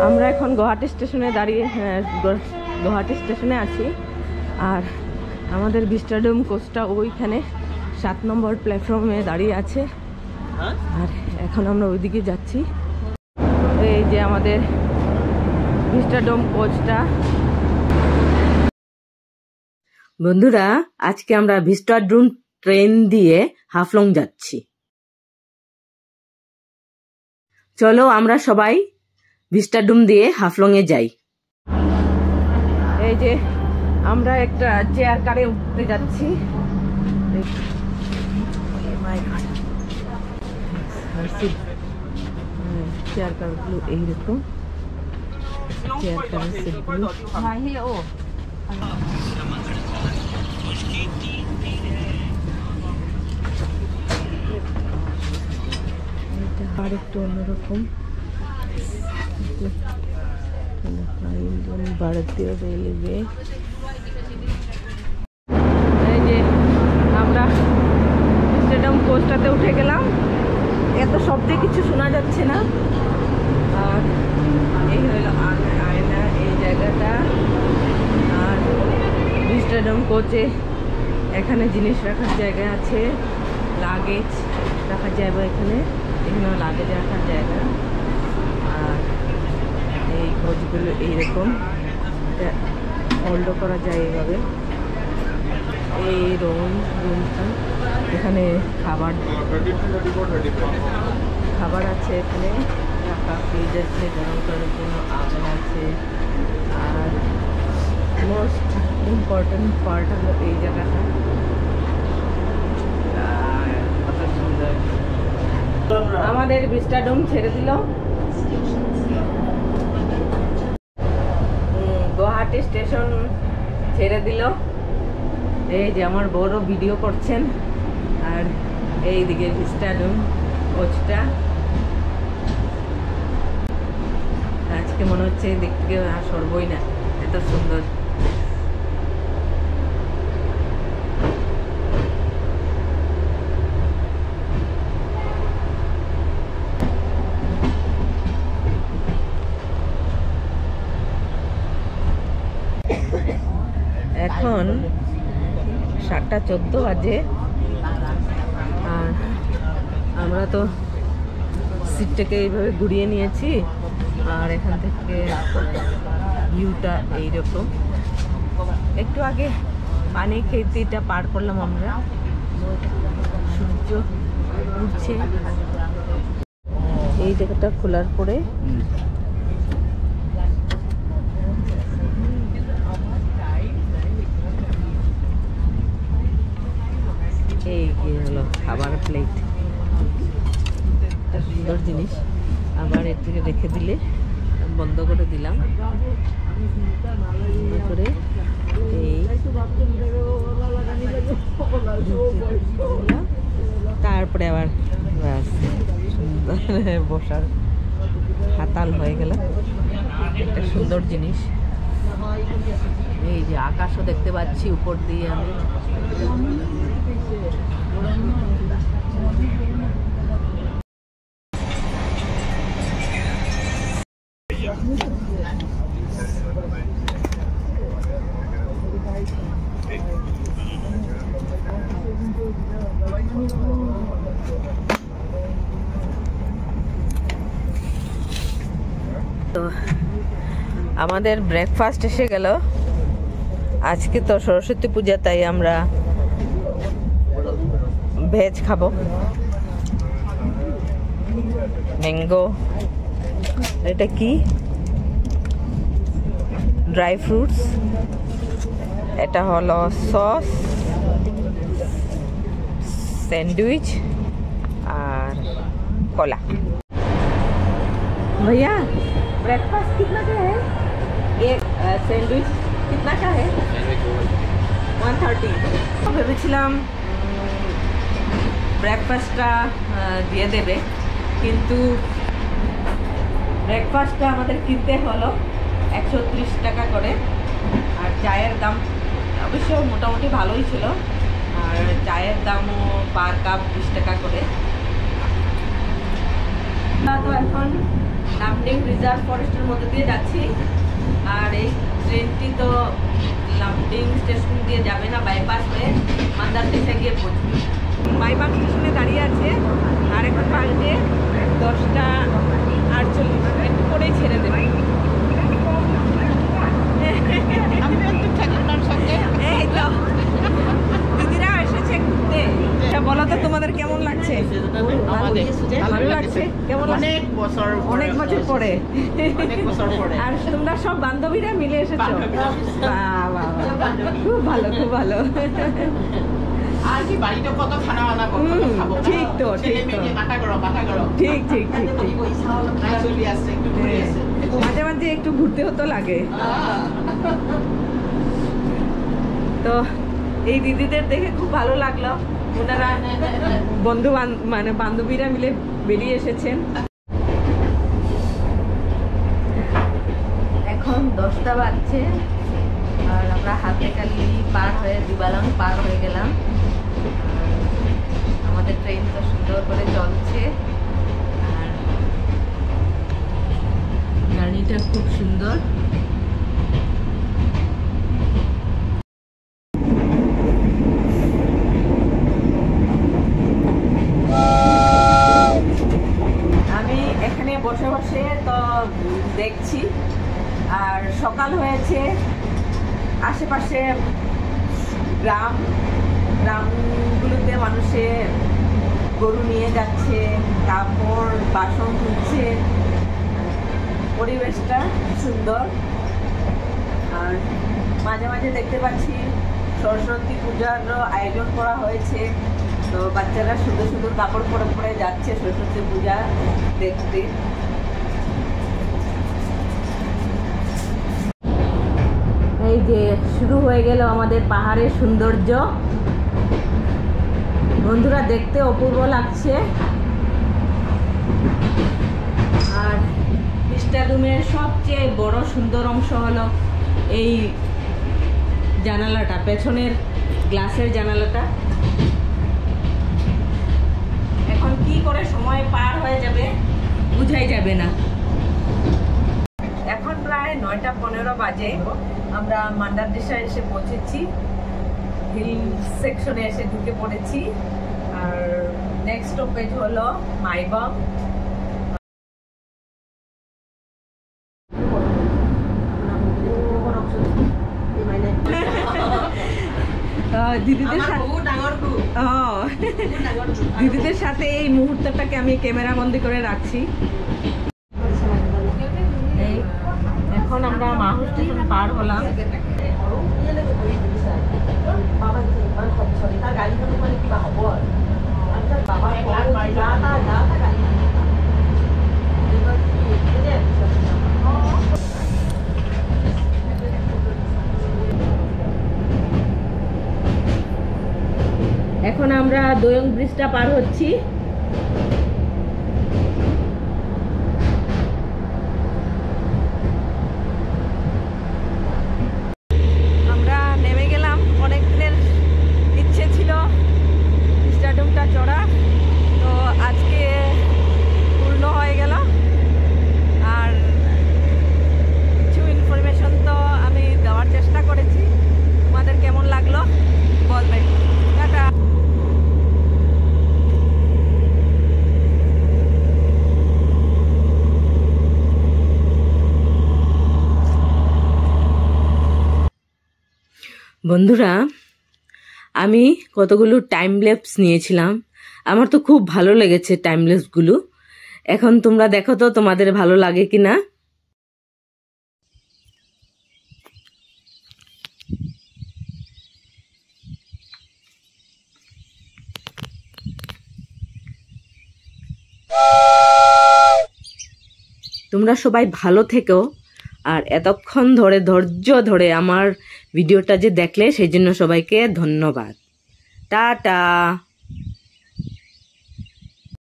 আমরা এখন গুয়াহাটি স্টেশনে দাঁড়িয়ে গুয়াহাটি স্টেশনে আছি। আর আমাদের ভিস্টাডোম কোচটা ওইখানে 7 নম্বর প্ল্যাটফর্মে দাঁড়িয়ে আছে। আর এখন আমরা ওইদিকে যাচ্ছি। এই যে আমাদের ভিস্টাডোম কোচটা। বন্ধুরা, আজকে আমরা ভিস্টাডোম ট্রেন দিয়ে হাফলং যাচ্ছি। চলো আমরা সবাই ভিস্টাডোম দিয়ে হাফলং এ যাই। এই যে আমরা একটা চেয়ার কারে উঠতে যাচ্ছি। চেয়ার কারগুলো এইরকম, চেয়ার কারের সিটগুলো। আর একটু অন্যরকম। ইন্ডিয়ান ভারতীয় রেলওয়ে। এই যে আমরা ভিস্টাডোম কোচটাতে উঠে গেলাম। এত শব্দে কিছু শোনা যাচ্ছে না। আর এই হলো আয়না, এই জায়গাটা। আর ভিস্টাডোম কোচে এখানে জিনিস রাখার জায়গা আছে, লাগেজ রাখার জায়গা এখানে লাগেজ রাখার জায়গা। আর এই কোচগুলো এইরকম হোল্ডও করা যায় এইভাবে। এই রুমটা, এখানে খাবার আছে, এখানে রাখা ফ্রিজ আছে, গরম করার জন্য আগুন আছে। আর মোস্ট ইম্পর্টেন্ট পার্ট হলো এই জায়গাটা। কত সুন্দর। আমাদের ভিস্টাডোম ছেড়ে দিল, গুয়াহাটি স্টেশন ছেড়ে দিল। এই যে আমার বড় ভিডিও করছেন। আর এইদিকে ভিস্টাডোম কোচটা। আজকে মনে হচ্ছে দিক থেকে আর সরবই না, এত সুন্দর। এখন 7:14 বাজে। আর আমরা তো সিটটাকে এইভাবে ঘুরিয়ে নিয়েছি। আর এখান থেকে ভিউটা এইরকম। একটু আগে পানি খেতেটা পার করলাম আমরা। সূর্য উঠছে। এই জায়গাটা খোলার পরে এই হলো খাবার প্লেট। একটা সুন্দর জিনিস। আবার এর থেকে রেখে দিলে, বন্ধ করে দিলাম করে। তারপরে আবার সুন্দর বসার হাতাল হয়ে গেল। একটা সুন্দর জিনিস। এই যে আকাশও দেখতে পাচ্ছি উপর দিয়ে আমি। তো আমাদের ব্রেকফাস্ট এসে গেল। আজকে তো সরস্বতী পূজা, তাই আমরা ভেজ খাবো। ম্যাঙ্গো, এটা কি ড্রাই ফ্রুটস, এটা হলো সস, স্যান্ডউইচ আর কলা। भैया ब्रेकफास्ट कितना का है? एक सैंडविच कितना का है? 130। ভেবেছিলাম ব্রেকফাস্টটা দিয়ে দেবে, কিন্তু ব্রেকফাস্টটা আমাদের কিনতে হলো 130 টাকা করে। আর চায়ের দাম অবশ্য মোটামুটি ভালোই ছিল। আর চায়ের দামও পার কাপ 20 টাকা করে। তো এখন লামডিং রিজার্ভ ফরেস্টের মধ্যে দিয়ে যাচ্ছি। আর এই ট্রেনটি তো লামডিং স্টেশন দিয়ে যাবে না, বাইপাস হয়ে মান্দারদেশে গিয়ে পৌঁছবে। বাইপাস স্টেশনে দাঁড়িয়ে আছে আর এখন বাজে 10:48, একটু পরেই ছেড়ে দেবে। এই তো দিদিরা এসেছে ঘুরতে। বলো তো তোমাদের কেমন লাগছে? ভালো লাগছে? কেমন অনেক বছর পরে। আর তোমরা সব বান্ধবীরা মিলে এসেছো? খুব ভালো, খুব ভালো। ঠিক তো, ঠিক তো, ঠিক ঠিক ঠিক ঠিক। মাঝে মাঝে একটু ঘুরতে হতো লাগে। তো এই দিদিদের দেখে খুব ভালো লাগলো, ওনারা বন্ধু মানে বান্ধবীরা মিলে বেরিয়ে এসেছেন। এখন 10টা বাজছে আর আমরা হাতেকালি পার হয়ে দিবালাং পার হয়ে গেলাম। আমাদের ট্রেন তো সুন্দর করে চলছে আর জার্নিটা খুব সুন্দর। আমি এখানে বসে বসে তো দেখছি, আর সকাল হয়েছে, আশেপাশে গ্রামগুলোতে মানুষে গরু নিয়ে যাচ্ছে, কাপড় বাসন ধুচ্ছে, পরিবেশটা সুন্দর। আর মাঝে মাঝে দেখতে পাচ্ছি সরস্বতী পূজারও আয়োজন করা হয়েছে, তো বাচ্চারা সুন্দর সুন্দর কাপড় পরে পরে যাচ্ছে সরস্বতী পূজা দেখতে। এই যে শুরু হয়ে গেল আমাদের পাহাড়ের সৌন্দর্য। বন্ধুরা দেখতে অপূর্ব লাগছে। আর স্টেডিয়ামের সবচেয়ে বড় সুন্দর অংশ হলো এই জানালাটা, পেছনের গ্লাসের জানালাটা। এখন কি করে সময় পার হয়ে যাবে বুঝাই যাবে না। এখন প্রায় 9:15 বাজে। আমরা মান্দারদেশে এসে পৌঁছেছি, হিল সেকশনে এসে ঢুকে পড়েছি। আর নেক্সট স্টপেজ হলো মাইবং। দিদিদের সাথে এই মুহূর্তটাকে আমি ক্যামেরা বন্দি করে রাখছি। এখন আমরা মাহু স্টেশন পার হলাম। এখন আমরা দোয়ং ব্রিজটা পার হচ্ছি। আমরা নেমে গেলাম। অনেক দিনের ইচ্ছে ছিল স্টেডিয়ামটা চড়া, তো আজকে পূর্ণ হয়ে গেল। আর কিছু ইনফরমেশন তো আমি দেওয়ার চেষ্টা করেছি, তোমাদের কেমন লাগলো বলবেন। টাটা। বন্ধুরা, আমি কতগুলো টাইম ল্যাপস নিয়েছিলাম, আমার তো খুব ভালো লেগেছে টাইম ল্যাপসগুলো। এখন তোমরা দেখো তো তোমাদের ভালো লাগে কিনা। তোমরা সবাই ভালো থেকো, আর এতক্ষণ ধরে ধৈর্য ধরে আমার ভিডিওটা যে দেখলে সেই জন্য সবাইকে ধন্যবাদ। টাটা।